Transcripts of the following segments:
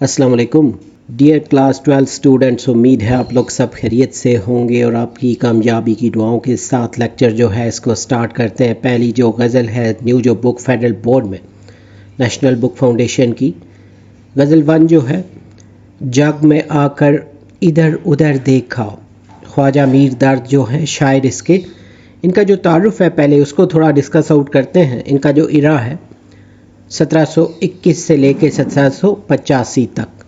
السلام علیکم dear class 12 students, امید ہے آپ لوگ سب خیریت سے ہوں گے اور آپ کی کامیابی کی دعاؤں کے ساتھ لیکچر جو ہے اس کو سٹارٹ کرتے ہیں۔ پہلی جو غزل ہے نیو جو بک فیڈرل بورڈ میں نیشنل بک فاؤنڈیشن کی غزل 1 جو ہے، جگ میں آ کر ادھر ادھر دیکھا، خواجہ میر درد جو ہیں شاعر اس کے، ان کا جو تعارف ہے پہلے اس کو تھوڑا ڈسکس آؤٹ کرتے ہیں۔ ان کا جو ایرا ہے 1721 سے لے کے 1785 تک۔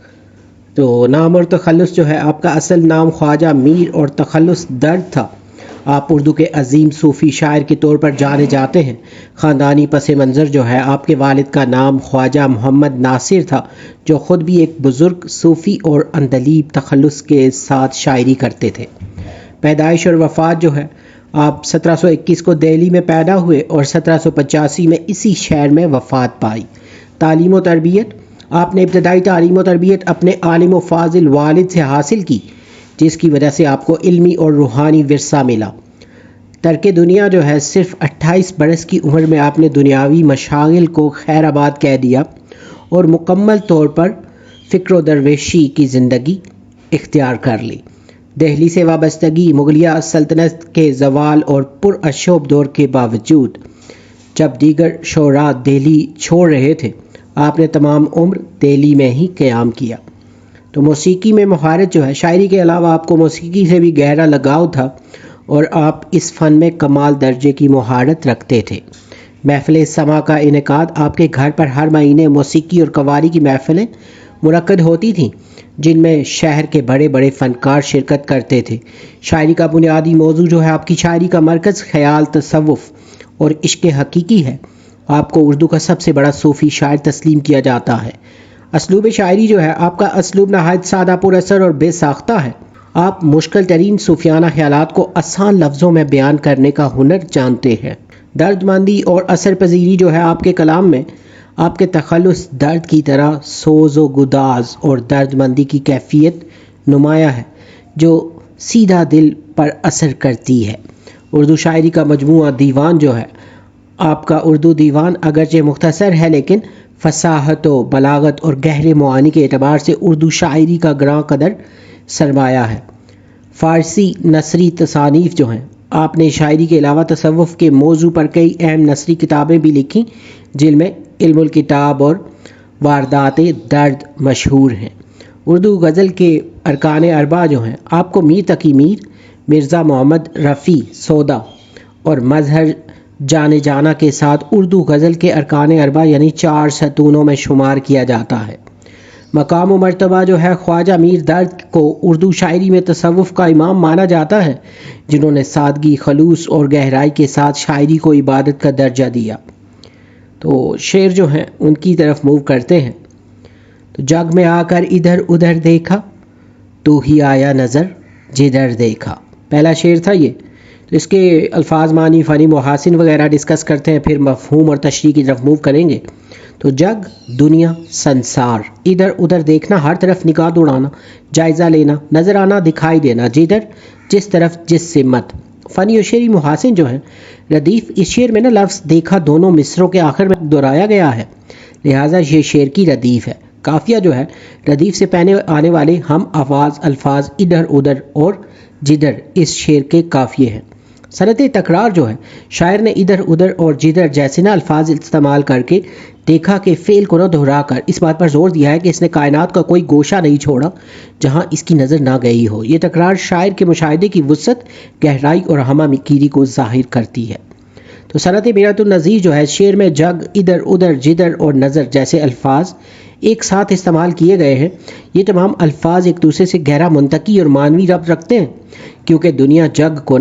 تو نام اور تخلص جو ہے، آپ کا اصل نام خواجہ میر اور تخلص درد تھا۔ آپ اردو کے عظیم صوفی شاعر کے طور پر جانے جاتے ہیں۔ خاندانی پس منظر جو ہے، آپ کے والد کا نام خواجہ محمد ناصر تھا، جو خود بھی ایک بزرگ صوفی اور عندلیب تخلص کے ساتھ شاعری کرتے تھے۔ پیدائش اور وفات جو ہے، آپ 1721 کو دہلی میں پیدا ہوئے اور 1785 میں اسی شہر میں وفات پائی۔ تعلیم و تربیت، آپ نے ابتدائی تعلیم و تربیت اپنے عالم و فاضل والد سے حاصل کی، جس کی وجہ سے آپ کو علمی اور روحانی ورثہ ملا۔ ترک دنیا جو ہے، صرف 28 برس کی عمر میں آپ نے دنیاوی مشاغل کو خیر آباد کہہ دیا اور مکمل طور پر فکر و درویشی کی زندگی اختیار کر لی۔ دہلی سے وابستگی، مغلیہ سلطنت کے زوال اور پراشوب دور کے باوجود جب دیگر شعراء دہلی چھوڑ رہے تھے، آپ نے تمام عمر دہلی میں ہی قیام کیا۔ تو موسیقی میں مہارت جو ہے، شاعری کے علاوہ آپ کو موسیقی سے بھی گہرا لگاؤ تھا اور آپ اس فن میں کمال درجے کی مہارت رکھتے تھے۔ محفل سماع کا انعقاد، آپ کے گھر پر ہر مہینے موسیقی اور قوالی کی محفلیں منعقد ہوتی تھیں، جن میں شہر کے بڑے بڑے فنکار شرکت کرتے تھے۔ شاعری کا بنیادی موضوع جو ہے، آپ کی شاعری کا مرکز خیال، تصوف اور عشق حقیقی ہے۔ آپ کو اردو کا سب سے بڑا صوفی شاعر تسلیم کیا جاتا ہے۔ اسلوب شاعری جو ہے، آپ کا اسلوب نہایت سادہ، پر اثر اور بے ساختہ ہے۔ آپ مشکل ترین صوفیانہ خیالات کو آسان لفظوں میں بیان کرنے کا ہنر جانتے ہیں۔ درد مندی اور اثر پذیری جو ہے، آپ کے کلام میں آپ کے تخلص درد کی طرح سوز و گداز اور درد مندی کی کیفیت نمایاں ہے، جو سیدھا دل پر اثر کرتی ہے۔ اردو شاعری کا مجموعہ دیوان جو ہے، آپ کا اردو دیوان اگرچہ مختصر ہے، لیکن فصاحت و بلاغت اور گہرے معانی کے اعتبار سے اردو شاعری کا گراں قدر سرمایہ ہے۔ فارسی نثری تصانیف جو ہیں، آپ نے شاعری کے علاوہ تصوف کے موضوع پر کئی اہم نثری کتابیں بھی لکھی، جن میں علم الکتاب اور واردات درد مشہور ہیں۔ اردو غزل کے ارکان اربعہ جو ہیں، آپ کو میر تقی میر، مرزا محمد رفیع سودا اور مظہر جانے جانا کے ساتھ اردو غزل کے ارکان اربعہ یعنی 4 ستونوں میں شمار کیا جاتا ہے۔ مقام و مرتبہ جو ہے، خواجہ میر درد کو اردو شاعری میں تصوف کا امام مانا جاتا ہے، جنہوں نے سادگی، خلوص اور گہرائی کے ساتھ شاعری کو عبادت کا درجہ دیا۔ تو شعر جو ہیں ان کی طرف موو کرتے ہیں۔ تو جگ میں آ کر ادھر ادھر دیکھا، تو ہی آیا نظر جدھر دیکھا، پہلا شعر تھا یہ۔ تو اس کے الفاظ، معنی، فنی محاسن وغیرہ ڈسکس کرتے ہیں، پھر مفہوم اور تشریح کی طرف موو کریں گے۔ تو جگ، دنیا، سنسار، ادھر ادھر دیکھنا، ہر طرف نگاہ دوڑانا، جائزہ لینا، نظر آنا، دکھائی دینا، جدھر، جس طرف، جس سمت۔ فنی اور شعری محاسن جو ہیں، ردیف، اس شعر میں لفظ دیکھا دونوں مصروں کے آخر میں دہرایا گیا ہے، لہٰذا یہ شعر کی ردیف ہے۔ قافیہ جو ہے، ردیف سے پہلے آنے والے ہم آواز الفاظ ادھر ادھر اور جدھر اس شعر کے قافیے ہیں۔ صنعت تکرار جو ہے، شاعر نے ادھر ادھر اور جدھر جیسے الفاظ استعمال کر کے دیکھا کہ فعل کو دہرا کر اس بات پر زور دیا ہے کہ اس نے کائنات کا کوئی گوشہ نہیں چھوڑا جہاں اس کی نظر نہ گئی ہو۔ یہ تکرار شاعر کے مشاہدے کی وسعت، گہرائی اور ہمہ گیری کو ظاہر کرتی ہے۔ تو صنعت میرات النظیر جو ہے، شعر میں جگ، ادھر ادھر، جدھر اور نظر جیسے الفاظ ایک ساتھ استعمال کیے گئے ہیں۔ یہ تمام الفاظ ایک دوسرے سے گہرا منطقی اور معنوی ربط رکھتے ہیں، کیونکہ دنیا جگ کو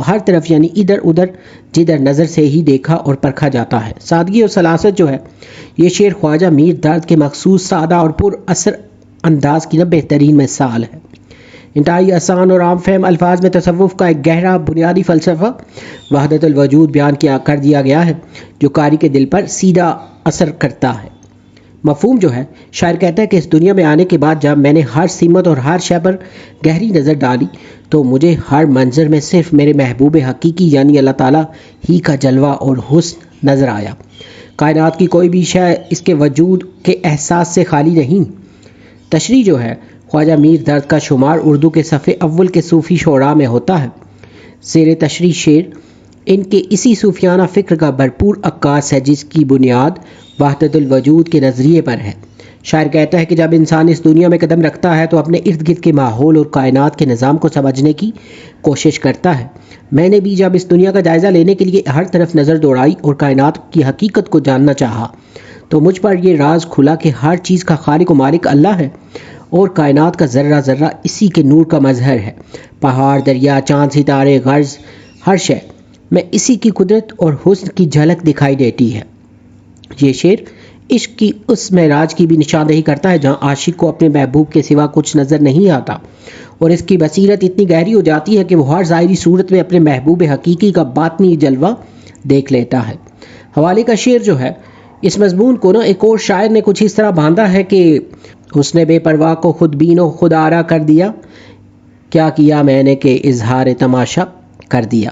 ہر طرف یعنی ادھر ادھر جدھر نظر سے ہی دیکھا اور پرکھا جاتا ہے۔ سادگی اور سلاست جو ہے، یہ شعر خواجہ میر درد کے مخصوص سادہ اور پر اثر انداز کی بہترین مثال ہے۔ انتہائی آسان اور عام فہم الفاظ میں تصوف کا ایک گہرا بنیادی فلسفہ وحدت الوجود بیان کر دیا گیا ہے، جو قاری کے دل پر سیدھا اثر کرتا ہے۔ مفہوم جو ہے، شاعر کہتا ہے کہ اس دنیا میں آنے کے بعد جب میں نے ہر سمت اور ہر شے پر گہری نظر ڈالی، تو مجھے ہر منظر میں صرف میرے محبوب حقیقی یعنی اللہ تعالیٰ ہی کا جلوہ اور حسن نظر آیا۔ کائنات کی کوئی بھی شے اس کے وجود کے احساس سے خالی نہیں۔ تشریح جو ہے خواجہ میر درد کا شمار اردو کے صفحے اول کے صوفی شعراء میں ہوتا ہے. زیر تشریح شعر ان کے اسی صوفیانہ فکر کا بھرپور عکاس ہے جس کی بنیاد وحدت الوجود کے نظریے پر ہے. شاعر کہتا ہے کہ جب انسان اس دنیا میں قدم رکھتا ہے تو اپنے ارد گرد کے ماحول اور کائنات کے نظام کو سمجھنے کی کوشش کرتا ہے. میں نے بھی جب اس دنیا کا جائزہ لینے کے لیے ہر طرف نظر دوڑائی اور کائنات کی حقیقت کو جاننا چاہا تو مجھ پر یہ راز کھلا کہ ہر چیز کا خالق و مالک اللہ ہے اور کائنات کا ذرہ ذرہ اسی کے نور کا مظہر ہے. پہاڑ، دریا، چاند، ستارے، غرض ہر شے میں اسی کی قدرت اور حسن کی جھلک دکھائی دیتی ہے. یہ شعر عشق کی اس معراج کی بھی نشاندہی کرتا ہے جہاں عاشق کو اپنے محبوب کے سوا کچھ نظر نہیں آتا اور اس کی بصیرت اتنی گہری ہو جاتی ہے کہ وہ ہر ظاہری صورت میں اپنے محبوب حقیقی کا باطنی جلوہ دیکھ لیتا ہے. حوالے کا شعر جو ہے اس مضمون کو ایک اور شاعر نے کچھ اس طرح باندھا ہے کہ اس نے بے پرواہ کو خود بین و خود آرا کر دیا، کیا کیا میں نے کہ اظہار تماشا کر دیا.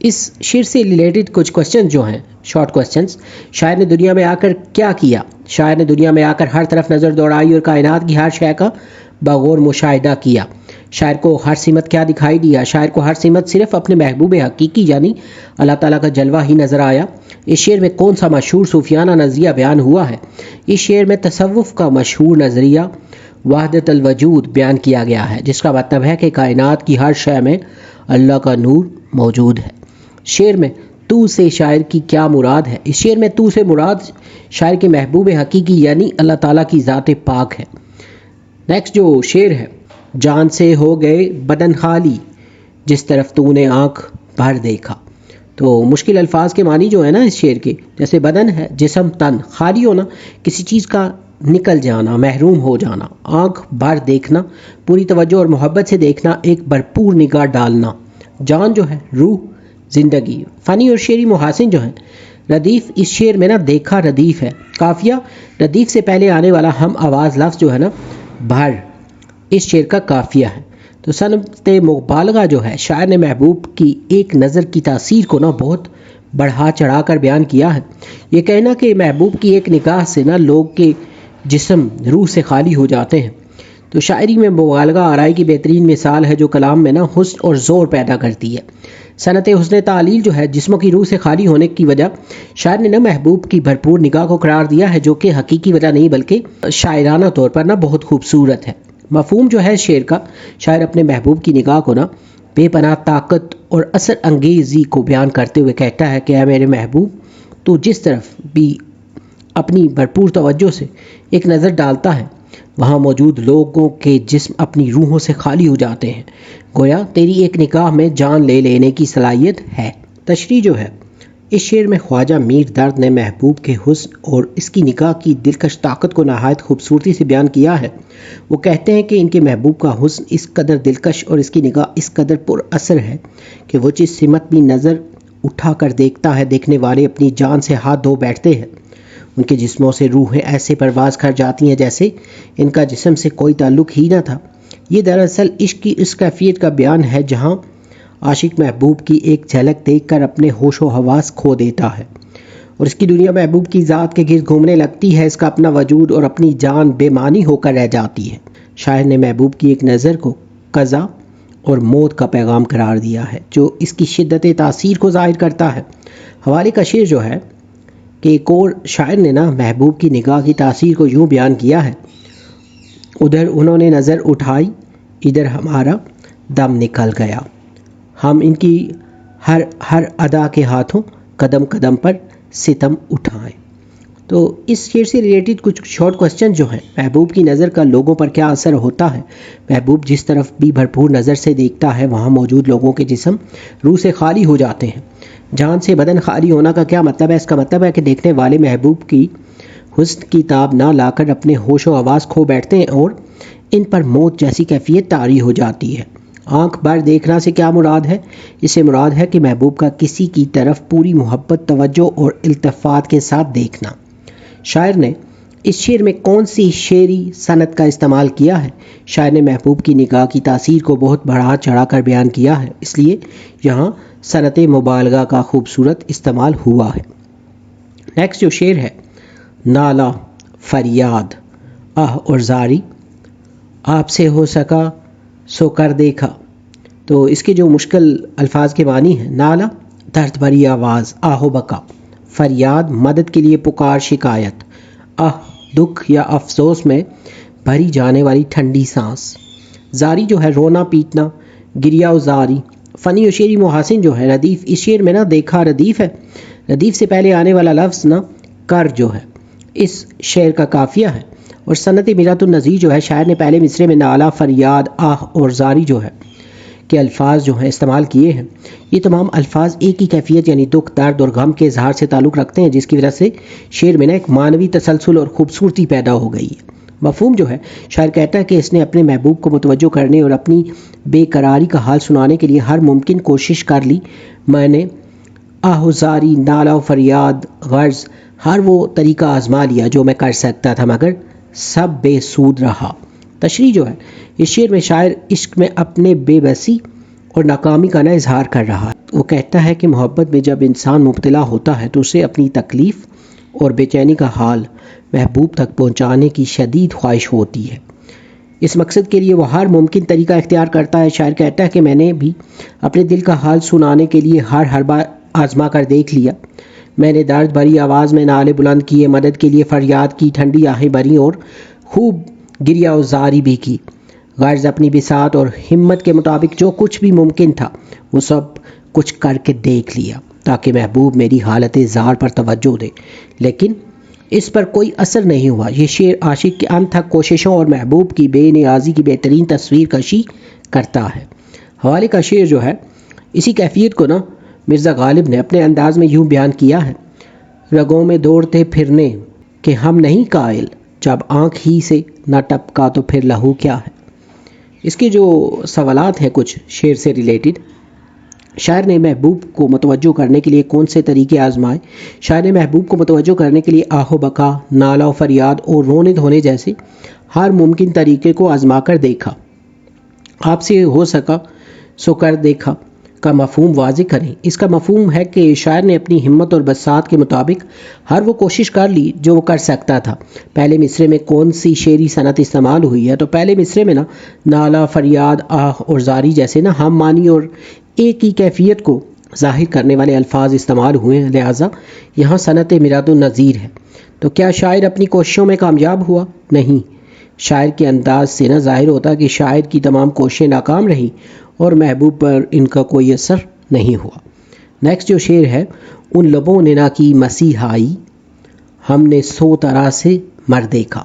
اس شعر سے ریلیٹڈ کچھ کوسچن جو ہیں شارٹ کوسچنز، شاعر نے دنیا میں آ کر کیا کیا؟ شاعر نے دنیا میں آ کر ہر طرف نظر دوڑائی اور کائنات کی ہر شے کا بغور مشاہدہ کیا. شاعر کو ہر سمت کیا دکھائی دیا؟ شاعر کو ہر سمت صرف اپنے محبوب حقیقی یعنی اللہ تعالیٰ کا جلوہ ہی نظر آیا. اس شعر میں کون سا مشہور صوفیانہ نظریہ بیان ہوا ہے؟ اس شعر میں تصوف کا مشہور نظریہ وحدت الوجود بیان کیا گیا ہے جس کا مطلب ہے کہ کائنات کی ہر شے میں اللہ کا نور موجود ہے. شعر میں تو سے شاعر کی کیا مراد ہے؟ اس شعر میں تو سے مراد شاعر کے محبوب حقیقی یعنی اللہ تعالیٰ کی ذات پاک ہے. نیکسٹ جو شعر ہے، جان سے ہو گئے بدن خالی جس طرف تو نے آنکھ بھر دیکھا. تو مشکل الفاظ کے معنی جو ہے نا اس شعر کے، جیسے بدن ہے جسم تن، خالی ہونا کسی چیز کا نکل جانا، محروم ہو جانا، آنکھ بھر دیکھنا پوری توجہ اور محبت سے دیکھنا، ایک بھرپور نگاہ ڈالنا. جان جو ہے روح، زندگی. فنی اور شعری محاسن جو ہیں، ردیف اس شعر میں دیکھا ردیف ہے. قافیہ ردیف سے پہلے آنے والا ہم آواز لفظ جو ہے بھر اس شعر کا قافیہ ہے. تو صنعت مبالغہ جو ہے، شاعر نے محبوب کی ایک نظر کی تاثیر کو بہت بڑھا چڑھا کر بیان کیا ہے. یہ کہنا کہ محبوب کی ایک نگاہ سے لوگ کے جسم روح سے خالی ہو جاتے ہیں. تو شاعری میں مبالغہ آرائی کی بہترین مثال ہے جو کلام میں حسن اور زور پیدا کرتی ہے. صنعت حسن تعلیل جو ہے جسموں کی روح سے خالی ہونے کی وجہ شاعر نے محبوب کی بھرپور نگاہ کو قرار دیا ہے جو کہ حقیقی وجہ نہیں بلکہ شاعرانہ طور پر بہت خوبصورت ہے. مفہوم جو ہے شعر کا، شاعر اپنے محبوب کی نگاہ کو بے پناہ طاقت اور اثر انگیزی کو بیان کرتے ہوئے کہتا ہے کہ اے میرے محبوب، تو جس طرف بھی اپنی بھرپور توجہ سے ایک نظر ڈالتا ہے وہاں موجود لوگوں کے جسم اپنی روحوں سے خالی ہو جاتے ہیں، گویا تیری ایک نگاہ میں جان لے لینے کی صلاحیت ہے. تشریح جو ہے، اس شعر میں خواجہ میر درد نے محبوب کے حسن اور اس کی نگاہ کی دلکش طاقت کو نہایت خوبصورتی سے بیان کیا ہے. وہ کہتے ہیں کہ ان کے محبوب کا حسن اس قدر دلکش اور اس کی نگاہ اس قدر پر اثر ہے کہ وہ جس سمت بھی نظر اٹھا کر دیکھتا ہے دیکھنے والے اپنی جان سے ہاتھ دھو بیٹھتے ہیں. ان کے جسموں سے روحیں ایسے پرواز کر جاتی ہیں جیسے ان کا جسم سے کوئی تعلق ہی نہ تھا. یہ دراصل عشق کی اس کیفیت کا بیان ہے جہاں عاشق محبوب کی ایک جھلک دیکھ کر اپنے ہوش و حواس کھو دیتا ہے اور اس کی دنیا محبوب کی ذات کے گرد گھومنے لگتی ہے. اس کا اپنا وجود اور اپنی جان بے معنی ہو کر رہ جاتی ہے. شاعر نے محبوب کی ایک نظر کو قضا اور موت کا پیغام قرار دیا ہے جو اس کی شدت تاثیر کو ظاہر کرتا ہے. حوالے کا شعر جو ہے کہ ایک اور شاعر نے محبوب کی نگاہ کی تاثیر کو یوں بیان کیا ہے، ادھر انہوں نے نظر اٹھائی ادھر ہمارا دم نکل گیا، ہم ان کی ہر ادا کے ہاتھوں قدم قدم پر ستم اٹھائیں. تو اس شعر سے ریلیٹڈ کچھ شارٹ کوسچن جو ہیں، محبوب کی نظر کا لوگوں پر کیا اثر ہوتا ہے؟ محبوب جس طرف بھی بھرپور نظر سے دیکھتا ہے وہاں موجود لوگوں کے جسم روح سے خالی ہو جاتے ہیں. جان سے بدن خالی ہونا کا کیا مطلب ہے؟ اس کا مطلب ہے کہ دیکھنے والے محبوب کی حسن کی تاب نہ لا کر اپنے ہوش و حواس کھو بیٹھتے ہیں اور ان پر موت جیسی کیفیت طاری ہو جاتی ہے. آنکھ بھر دیکھنا سے کیا مراد ہے؟ اس سے مراد ہے کہ محبوب کا کسی کی طرف پوری محبت، توجہ اور التفات کے ساتھ دیکھنا. شاعر نے اس شعر میں کون سی شعری صنعت کا استعمال کیا ہے؟ شاعر نے محبوب کی نگاہ کی تاثیر کو بہت بڑھا چڑھا کر بیان کیا ہے، اس لیے یہاں صنعت مبالغہ کا خوبصورت استعمال ہوا ہے. نیکسٹ جو شعر ہے، نالا، فریاد، آہ اور زاری آپ سے ہو سکا سو کر دیکھا. تو اس کے جو مشکل الفاظ کے معنی ہیں: نالا درد بھری آواز، آہو بکا فریاد، مدد کے لیے پکار، شکایت. دکھ یا افسوس میں بھری جانے والی ٹھنڈی سانس. زاری جو ہے رونا پیٹنا، گریا و زاری. فنی و شعری محاسن جو ہے ردیف. اس شعر میں نا دیکھا ردیف ہے، ردیف سے پہلے آنے والا لفظ نا کر جو ہے اس شعر کا قافیہ ہے. اور صنعت میرات النظیر جو ہے شاعر نے پہلے مصرے میں نالا، فریاد، آہ اور زاری جو ہے کے الفاظ جو ہیں استعمال کیے ہیں. یہ تمام الفاظ ایک ہی کیفیت یعنی دکھ، درد اور غم کے اظہار سے تعلق رکھتے ہیں، جس کی وجہ سے شعر میں نا ایک معنوی تسلسل اور خوبصورتی پیدا ہو گئی ہے. مفہوم جو ہے، شاعر کہتا ہے کہ اس نے اپنے محبوب کو متوجہ کرنے اور اپنی بے قراری کا حال سنانے کے لیے ہر ممکن کوشش کر لی. میں نے آہ و زاری، نالا و فریاد، غرض ہر وہ طریقہ آزما لیا جو میں کر سکتا تھا، مگر سب بے سود رہا. تشریح جو ہے، اس شعر میں شاعر عشق میں اپنے بے بسی اور ناکامی کا نا اظہار کر رہا ہے. وہ کہتا ہے کہ محبت میں جب انسان مبتلا ہوتا ہے تو اسے اپنی تکلیف اور بے چینی کا حال محبوب تک پہنچانے کی شدید خواہش ہوتی ہے. اس مقصد کے لیے وہ ہر ممکن طریقہ اختیار کرتا ہے. شاعر کہتا ہے کہ میں نے بھی اپنے دل کا حال سنانے کے لیے ہر بار آزما کر دیکھ لیا. میں نے درد بھری آواز میں نالے بلند کیے، مدد کے لیے فریاد کی، ٹھنڈی آہیں بھری اور خوب گریا و زاری بھی کی. غرض اپنی بساط اور ہمت کے مطابق جو کچھ بھی ممکن تھا وہ سب کچھ کر کے دیکھ لیا تاکہ محبوب میری حالت زار پر توجہ دے، لیکن اس پر کوئی اثر نہیں ہوا. یہ شعر عاشق کے انت تک کوششوں اور محبوب کی بے نیازی کی بہترین تصویر کشی کرتا ہے. حوالے کا شعر جو ہے اسی کیفیت کو نا مرزا غالب نے اپنے انداز میں یوں بیان کیا ہے: رگوں میں دوڑتے پھرنے کہ ہم نہیں قائل، جب آنکھ ہی سے نہ ٹپکا تو پھر لہو کیا ہے. اس کے جو سوالات ہیں کچھ شعر سے ریلیٹڈ: شاعر نے محبوب کو متوجہ کرنے کے لیے کون سے طریقے آزمائے؟ شاعر نے محبوب کو متوجہ کرنے کے لیے آہ و بکا، نالا و فریاد اور رونے دھونے جیسے ہر ممکن طریقے کو آزما کر دیکھا. آپ سے ہو سکا سو کر دیکھا کا مفہوم واضح کریں. اس کا مفہوم ہے کہ شاعر نے اپنی ہمت اور بساط کے مطابق ہر وہ کوشش کر لی جو وہ کر سکتا تھا. پہلے مصرے میں کون سی شعری صنعت استعمال ہوئی ہے؟ تو پہلے مصرے میں نا نالا، فریاد، آہ اور زاری جیسے نا ہم معنی اور ایک ہی کیفیت کو ظاہر کرنے والے الفاظ استعمال ہوئے ہیں، لہٰذا یہاں صنعت میرات النظیر ہے. تو کیا شاعر اپنی کوششوں میں کامیاب ہوا؟ نہیں. شاعر کے انداز سے نہ ظاہر ہوتا کہ شاعر کی تمام کوششیں ناکام رہیں اور محبوب پر ان کا کوئی اثر نہیں ہوا. نیکسٹ جو شعر ہے: ان لبوں نے نہ کی مسیحائی، ہم نے 100 طرح سے مر دیکھا.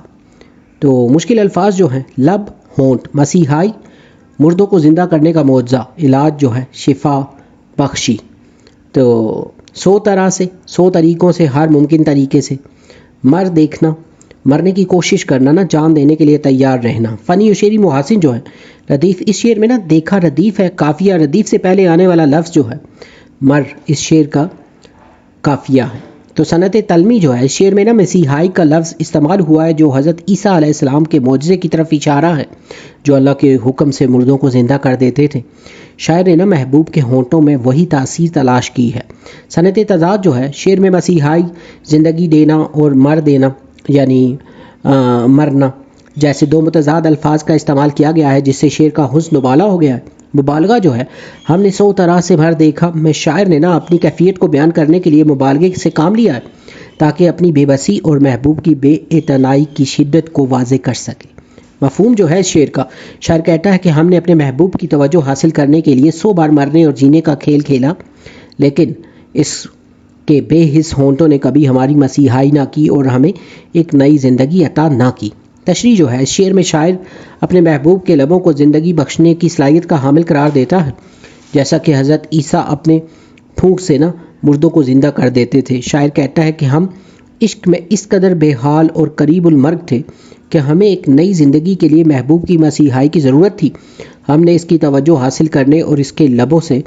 تو مشکل الفاظ جو ہیں: لب، ہونٹ، مسیحائی مردوں کو زندہ کرنے کا معجزہ، علاج جو ہے شفا بخشی. تو 100 طرح سے، 100 طریقوں سے، ہر ممکن طریقے سے مر دیکھنا، مرنے کی کوشش کرنا، نا جان دینے کے لیے تیار رہنا. فنی و شعری محاسن جو ہے ردیف. اس شعر میں نا دیکھا ردیف ہے، قافیہ ردیف سے پہلے آنے والا لفظ جو ہے مر اس شعر کا قافیہ ہے. تو صنعت تلمی جو ہے اس شعر میں نا مسیحائی کا لفظ استعمال ہوا ہے جو حضرت عیسیٰ علیہ السلام کے معجزے کی طرف اشارہ ہے جو اللہ کے حکم سے مردوں کو زندہ کر دیتے تھے. شاعر نے نا محبوب کے ہونٹوں میں وہی تاثیر تلاش کی ہے. صنعت تضاد جو ہے شعر میں مسیحائی، زندگی دینا اور مر دینا یعنی مرنا جیسے دو متضاد الفاظ کا استعمال کیا گیا ہے، جس سے شعر کا حسن مبالغہ ہو گیا ہے. مبالغہ جو ہے ہم نے 100 طرح سے بھر دیکھا میں شاعر نے نا اپنی کیفیت کو بیان کرنے کے لیے مبالغے سے کام لیا ہے تاکہ اپنی بے بسی اور محبوب کی بے اعتنائی کی شدت کو واضح کر سکے. مفہوم جو ہے شعر کا، شاعر کہتا ہے کہ ہم نے اپنے محبوب کی توجہ حاصل کرنے کے لیے 100 بار مرنے اور جینے کا کھیل کھیلا، لیکن اس کے بے حس ہونٹوں نے کبھی ہماری مسیحائی نہ کی اور ہمیں ایک نئی زندگی عطا نہ کی. تشریح جو ہے اس شعر میں شاعر اپنے محبوب کے لبوں کو زندگی بخشنے کی صلاحیت کا حامل قرار دیتا ہے، جیسا کہ حضرت عیسیٰ اپنے پھونک سے نا مردوں کو زندہ کر دیتے تھے. شاعر کہتا ہے کہ ہم عشق میں اس قدر بے حال اور قریب المرگ تھے کہ ہمیں ایک نئی زندگی کے لیے محبوب کی مسیحائی کی ضرورت تھی. ہم نے اس کی توجہ حاصل کرنے اور اس کے لبوں سے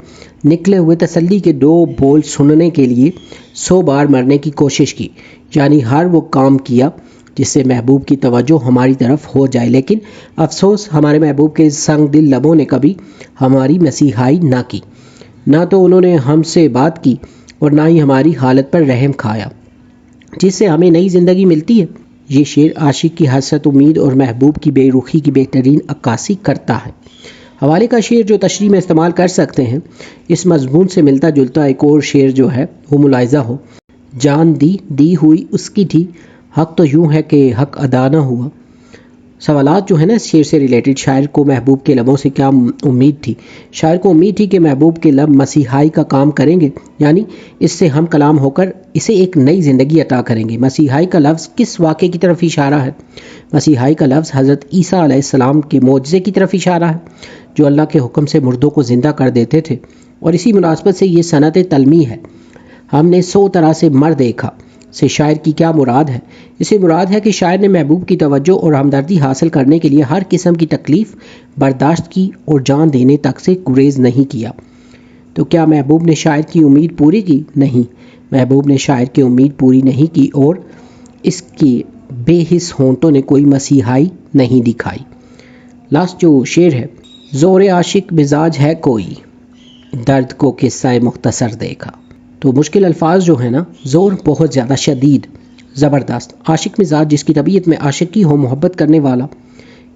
نکلے ہوئے تسلی کے 2 بول سننے کے لیے 100 بار مرنے کی کوشش کی، یعنی ہر وہ کام کیا جس سے محبوب کی توجہ ہماری طرف ہو جائے. لیکن افسوس ہمارے محبوب کے سنگ دل لبوں نے کبھی ہماری مسیحائی نہ کی، نہ تو انہوں نے ہم سے بات کی اور نہ ہی ہماری حالت پر رحم کھایا جس سے ہمیں نئی زندگی ملتی ہے. یہ شعر عاشق کی حسرت، امید اور محبوب کی بے رخی کی بہترین عکاسی کرتا ہے۔ حوالے کا شعر جو تشریح میں استعمال کر سکتے ہیں، اس مضمون سے ملتا جلتا ایک اور شعر جو ہے وہ ملاحظہ ہو: جان دی ہوئی اس کی تھی، حق تو یوں ہے کہ حق ادا نہ ہوا۔ سوالات جو ہے نا اس شعر سے ریلیٹڈ: شاعر کو محبوب کے لبوں سے کیا امید تھی؟ شاعر کو امید تھی کہ محبوب کے لب مسیحائی کا کام کریں گے، یعنی اس سے ہم کلام ہو کر اسے ایک نئی زندگی عطا کریں گے۔ مسیحائی کا لفظ کس واقعے کی طرف اشارہ ہے؟ مسیحائی کا لفظ حضرت عیسیٰ علیہ السلام کے معجزے کی طرف اشارہ ہے، جو اللہ کے حکم سے مردوں کو زندہ کر دیتے تھے، اور اسی مناسبت سے یہ صنعت تلمیح ہے۔ ہم نے 100 طرح سے مر دیکھا سے شاعر کی کیا مراد ہے؟ اسے مراد ہے کہ شاعر نے محبوب کی توجہ اور ہمدردی حاصل کرنے کے لیے ہر قسم کی تکلیف برداشت کی اور جان دینے تک سے گریز نہیں کیا۔ تو کیا محبوب نے شاعر کی امید پوری کی؟ نہیں، محبوب نے شاعر کی امید پوری نہیں کی اور اس کی بے حس ہونٹوں نے کوئی مسیحائی نہیں دکھائی۔ لاسٹ جو شعر ہے: زور عاشق مزاج ہے کوئی، درد کو قصہ مختصر دیکھا۔ تو مشکل الفاظ جو ہے نا، زور بہت زیادہ شدید، زبردست، عاشق مزاج جس کی طبیعت میں عاشقی ہو، محبت کرنے والا،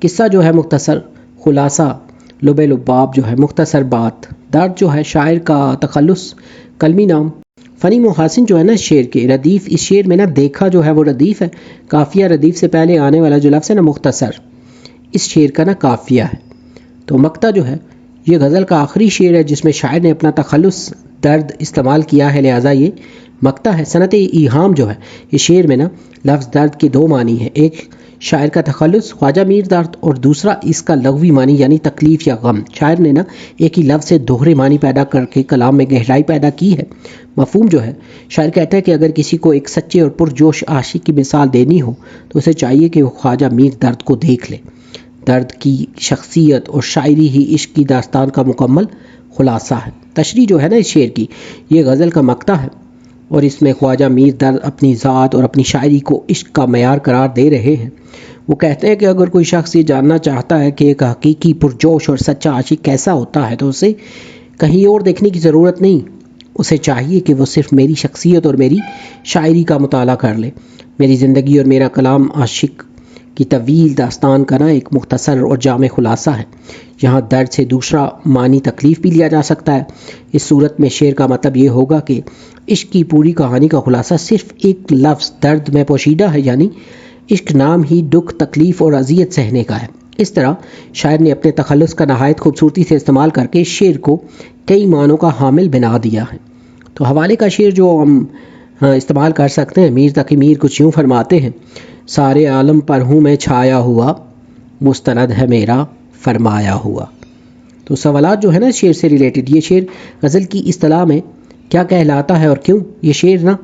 قصہ جو ہے مختصر، خلاصہ لب لباب جو ہے مختصر بات، درد جو ہے شاعر کا تخلص، قلمی نام، فنی محاسن جو ہے نا اس شعر کے، ردیف، اس شعر میں نا دیکھا جو ہے وہ ردیف ہے، قافیہ ردیف سے پہلے آنے والا جو لفظ ہے نا مختصر، اس شعر کا نا قافیہ ہے۔ تو مقطع جو ہے یہ غزل کا آخری شعر ہے جس میں شاعر نے اپنا تخلص درد استعمال کیا ہے، لہٰذا یہ مقطع ہے۔ صنعت ایہام جو ہے اس شعر میں نا لفظ درد کے 2 معنی ہیں، ایک شاعر کا تخلص خواجہ میر درد اور دوسرا اس کا لغوی معنی یعنی تکلیف یا غم۔ شاعر نے نا ایک ہی لفظ سے دوہرے معنی پیدا کر کے کلام میں گہرائی پیدا کی ہے۔ مفہوم جو ہے، شاعر کہتا ہے کہ اگر کسی کو ایک سچے اور پرجوش عاشق کی مثال دینی ہو تو اسے چاہیے کہ وہ خواجہ میر درد کو دیکھ لے۔ درد کی شخصیت اور شاعری ہی عشق کی داستان کا مکمل خلاصہ ہے۔ تشریح جو ہے نا اس شعر کی، یہ غزل کا مقطع ہے اور اس میں خواجہ میر درد اپنی ذات اور اپنی شاعری کو عشق کا معیار قرار دے رہے ہیں۔ وہ کہتے ہیں کہ اگر کوئی شخص یہ جاننا چاہتا ہے کہ ایک حقیقی پرجوش اور سچا عاشق کیسا ہوتا ہے تو اسے کہیں اور دیکھنے کی ضرورت نہیں، اسے چاہیے کہ وہ صرف میری شخصیت اور میری شاعری کا مطالعہ کر لے۔ میری زندگی اور میرا کلام عاشق کی طویل داستان کا نا ایک مختصر اور جامع خلاصہ ہے۔ یہاں درد سے دوسرا معنی تکلیف بھی لیا جا سکتا ہے۔ اس صورت میں شعر کا مطلب یہ ہوگا کہ عشق کی پوری کہانی کا خلاصہ صرف ایک لفظ درد میں پوشیدہ ہے، یعنی عشق نام ہی دکھ، تکلیف اور اذیت سہنے کا ہے۔ اس طرح شاعر نے اپنے تخلص کا نہایت خوبصورتی سے استعمال کر کے شعر کو کئی معنوں کا حامل بنا دیا ہے۔ تو حوالے کا شعر جو ہم استعمال کر سکتے ہیں، میر تقی میر کچھ یوں فرماتے ہیں: سارے عالم پر ہوں میں چھایا ہوا، مستند ہے میرا فرمایا ہوا۔ تو سوالات جو ہے نا شعر سے ریلیٹڈ، یہ شعر غزل کی اصطلاح میں کیا کہلاتا ہے اور کیوں؟ یہ شعر نا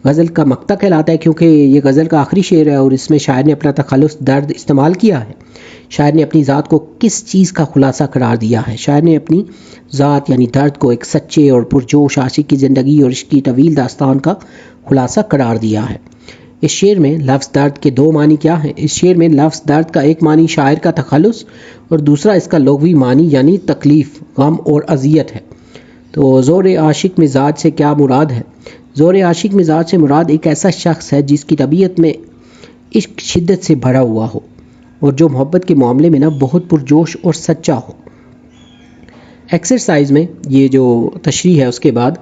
غزل کا مقطع کہلاتا ہے کیونکہ یہ غزل کا آخری شعر ہے اور اس میں شاعر نے اپنا تخلص درد استعمال کیا ہے۔ شاعر نے اپنی ذات کو کس چیز کا خلاصہ قرار دیا ہے؟ شاعر نے اپنی ذات یعنی درد کو ایک سچے اور پرجوش عاشق کی زندگی اور عشق کی طویل داستان کا خلاصہ قرار دیا ہے۔ اس شعر میں لفظ درد کے 2 معنی کیا ہیں؟ اس شعر میں لفظ درد کا ایک معنی شاعر کا تخلص اور دوسرا اس کا لغوی معنی یعنی تکلیف، غم اور اذیت ہے۔ تو زور عاشق مزاج سے کیا مراد ہے؟ زور عاشق مزاج سے مراد ایک ایسا شخص ہے جس کی طبیعت میں عشق شدت سے بھرا ہوا ہو اور جو محبت کے معاملے میں نا بہت پرجوش اور سچا ہو۔ ایکسرسائز میں یہ جو تشریح ہے اس کے بعد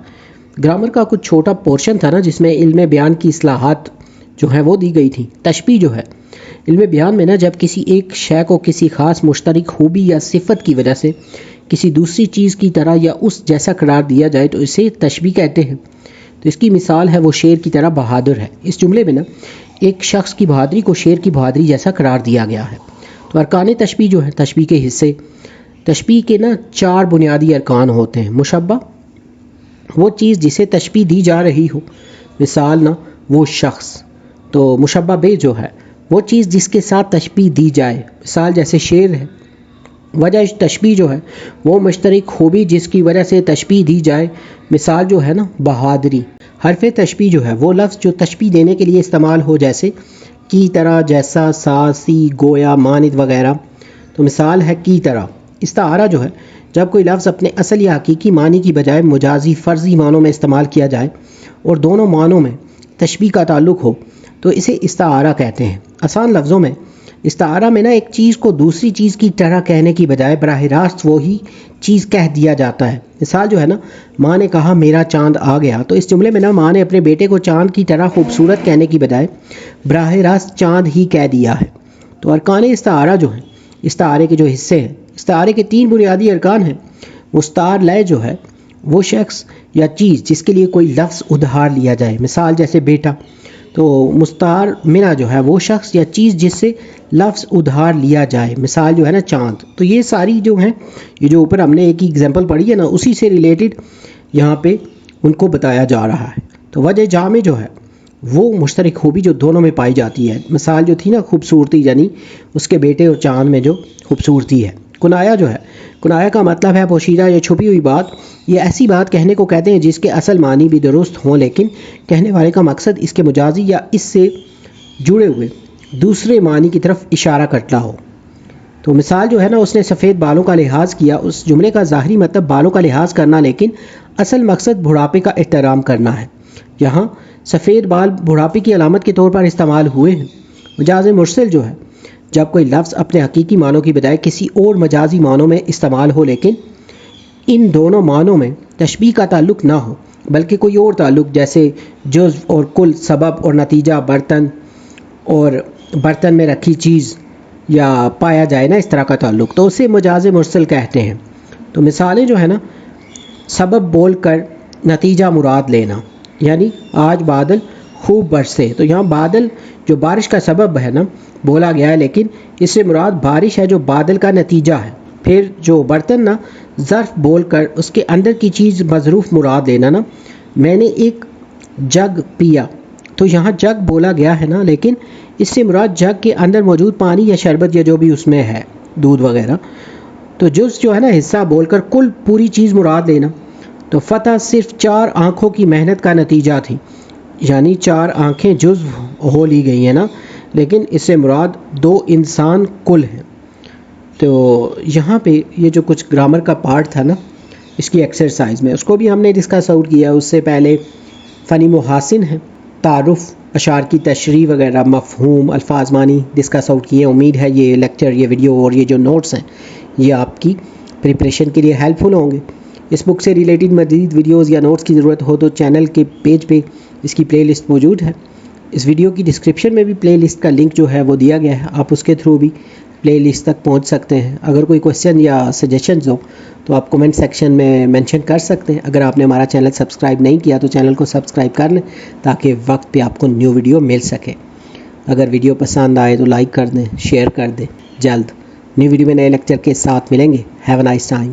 گرامر کا کچھ چھوٹا پورشن تھا نا جس میں علم بیان کی اصطلاحات جو ہیں وہ دی گئی تھی۔ تشبیہ جو ہے علم بیان میں نا جب کسی ایک شے کو کسی خاص مشترک خوبی یا صفت کی وجہ سے کسی دوسری چیز کی طرح یا اس جیسا قرار دیا جائے تو اسے تشبیہ کہتے ہیں۔ تو اس کی مثال ہے وہ شیر کی طرح بہادر ہے۔ اس جملے میں نا ایک شخص کی بہادری کو شیر کی بہادری جیسا قرار دیا گیا ہے۔ تو ارکان تشبیہ جو ہے، تشبیہ کے حصے، تشبیہ کے نا 4 بنیادی ارکان ہوتے ہیں۔ مشبہ، وہ چیز جسے تشبیہ دی جا رہی ہو، مثال نا وہ شخص۔ تو مشبہ بہ جو ہے وہ چیز جس کے ساتھ تشبیہ دی جائے، مثال جیسے شیر ہے۔ وجہ تشبیہ جو ہے وہ مشترک خوبی جس کی وجہ سے تشبیہ دی جائے، مثال جو ہے نا بہادری۔ حرف تشبیہ جو ہے وہ لفظ جو تشبیہ دینے کے لیے استعمال ہو، جیسے کی طرح، جیسا، سا، سی، گویا، مانند وغیرہ۔ تو مثال ہے کی طرح۔ استعارہ جو ہے جب کوئی لفظ اپنے اصل یا حقیقی معنی کی بجائے مجازی، فرضی معنوں میں استعمال کیا جائے اور دونوں معنوں میں تشبیہ کا تعلق ہو تو اسے استعارہ کہتے ہیں۔ آسان لفظوں میں استعارہ میں نا ایک چیز کو دوسری چیز کی طرح کہنے کی بجائے براہ راست وہی چیز کہہ دیا جاتا ہے. مثال جو ہے نا، ماں نے کہا میرا چاند آ گیا، تو اس جملے میں نا ماں نے اپنے بیٹے کو چاند کی طرح خوبصورت کہنے کی بجائے براہ راست چاند ہی کہہ دیا ہے. تو ارکان استعارہ جو ہیں، استعارے کے جو حصے ہیں، استعارے کے 3 بنیادی ارکان ہیں. مستعار لے جو ہے وہ شخص یا چیز جس کے لیے کوئی لفظ ادھار لیا جائے، مثال جیسے بیٹا. تو مستعار منہ جو ہے وہ شخص یا چیز جس سے لفظ ادھار لیا جائے، مثال جو ہے نا چاند. تو یہ ساری جو ہیں، یہ جو اوپر ہم نے ایک ایگزامپل پڑھی ہے نا، اسی سے ریلیٹڈ یہاں پہ ان کو بتایا جا رہا ہے. تو وجہ جامع جو ہے وہ مشترک خوبی جو دونوں میں پائی جاتی ہے. مثال جو تھی نا خوبصورتی، یعنی اس کے بیٹے اور چاند میں جو خوبصورتی ہے. کنایا جو ہے، کنایا کا مطلب ہے پوشیدہ یا چھپی ہوئی بات. یہ ایسی بات کہنے کو کہتے ہیں جس کے اصل معنی بھی درست ہوں، لیکن کہنے والے کا مقصد اس کے مجازی یا اس سے جڑے ہوئے دوسرے معنی کی طرف اشارہ کرتا ہو. تو مثال جو ہے نا، اس نے سفید بالوں کا لحاظ کیا. اس جملے کا ظاہری مطلب بالوں کا لحاظ کرنا، لیکن اصل مقصد بڑھاپے کا احترام کرنا ہے. یہاں سفید بال بڑھاپے کی علامت کے طور پر استعمال ہوئے ہیں. مجاز مرسل جو ہے جب کوئی لفظ اپنے حقیقی معنوں کی بجائے کسی اور مجازی معنوں میں استعمال ہو، لیکن ان دونوں معنوں میں تشبیہ کا تعلق نہ ہو بلکہ کوئی اور تعلق، جیسے جزو اور کل، سبب اور نتیجہ، برتن اور برتن میں رکھی چیز یا پایا جائے نا اس طرح کا تعلق، تو اسے مجاز مرسل کہتے ہیں. تو مثالیں جو ہے نا، سبب بول کر نتیجہ مراد لینا، یعنی آج بادل خوب برسے. تو یہاں بادل جو بارش کا سبب ہے نا بولا گیا ہے، لیکن اس سے مراد بارش ہے جو بادل کا نتیجہ ہے. پھر جو برتن نا، ظرف بول کر اس کے اندر کی چیز مظروف مراد لینا نا، میں نے ایک جگ پیا. تو یہاں جگ بولا گیا ہے نا، لیکن اس سے مراد جگ کے اندر موجود پانی یا شربت یا جو بھی اس میں ہے، دودھ وغیرہ. تو جز جو ہے نا حصہ بول کر کل پوری چیز مراد لینا. تو فتح صرف 4 آنکھوں کی محنت کا نتیجہ تھی، یعنی 4 آنکھیں جزو ہو لی گئی ہیں نا، لیکن اس سے مراد 2 انسان کل ہیں. تو یہاں پہ یہ جو کچھ گرامر کا پارٹ تھا نا اس کی ایکسرسائز میں، اس کو بھی ہم نے ڈسکس آؤٹ کیا. اس سے پہلے فنی محاسن ہے، تعارف، اشعار کی تشریح وغیرہ، مفہوم، الفاظ، معنی ڈسکس آؤٹ کیے. امید ہے یہ لیکچر، یہ ویڈیو اور یہ جو نوٹس ہیں یہ آپ کی پریپریشن کے لیے ہیلپ فل ہوں گے. اس بک سے ریلیٹڈ مزید ویڈیوز یا نوٹس کی ضرورت ہو تو چینل کے پیج پہ اس کی پلے لسٹ موجود ہے. اس ویڈیو کی ڈسکرپشن میں بھی پلے لسٹ کا لنک جو ہے وہ دیا گیا ہے، آپ اس کے تھرو بھی پلے لسٹ تک پہنچ سکتے ہیں. اگر کوئی کویسچن یا سجیشنز ہو تو آپ کومنٹ سیکشن میں مینشن کر سکتے ہیں. اگر آپ نے ہمارا چینل سبسکرائب نہیں کیا تو چینل کو سبسکرائب کر لیں تاکہ وقت پہ آپ کو نیو ویڈیو مل سکے. اگر ویڈیو پسند آئے تو لائک کر دیں، شیئر کر دیں. جلد نیو ویڈیو میں نئے لیکچر کے ساتھ ملیں گے. Have a nice time.